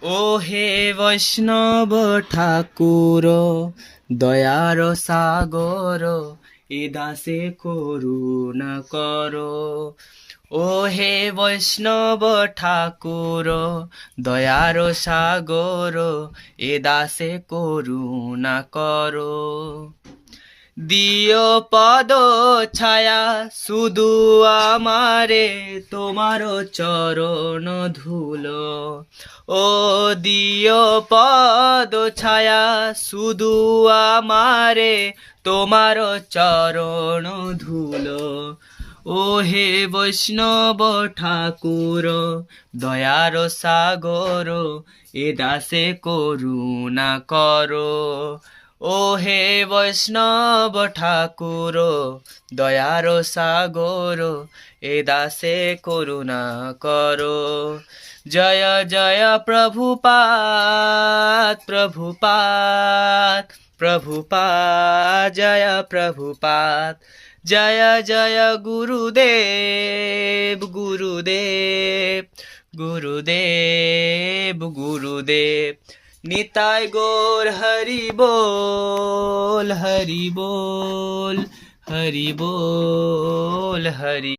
ও হে বৈষ্ণব ঠাকুর, দয়ার সাগর, এ দাসে করুণা কর। ও হে বৈষ্ণব ঠাকুর, দয়ার সাগর, এ দাসে করুণা কর। দিও পদ ছায়া শুধু আমারে, তোমার চরণ ধুলো। ও দিও পদ ছায়া শুধু আমারে, তোমার চরণ ধুলো। ও হে বৈষ্ণব ঠাকুর, দয়ার সাগর, এ দাসে করুণা করো। ও হে বৈষ্ণব ঠাকুর, দয়ার সাগর, এ দাসে করুণা করো। জয় জয় প্রভুপাদ প্রভুপাদ প্রভুপাদ, জয় প্রভুপাদ। জয় জয় গুরুদেব গুরুদেব গুরুদেব গুরুদেব। নিতাই গৌর হরি बोल हरि बोल हरि बोल हरि।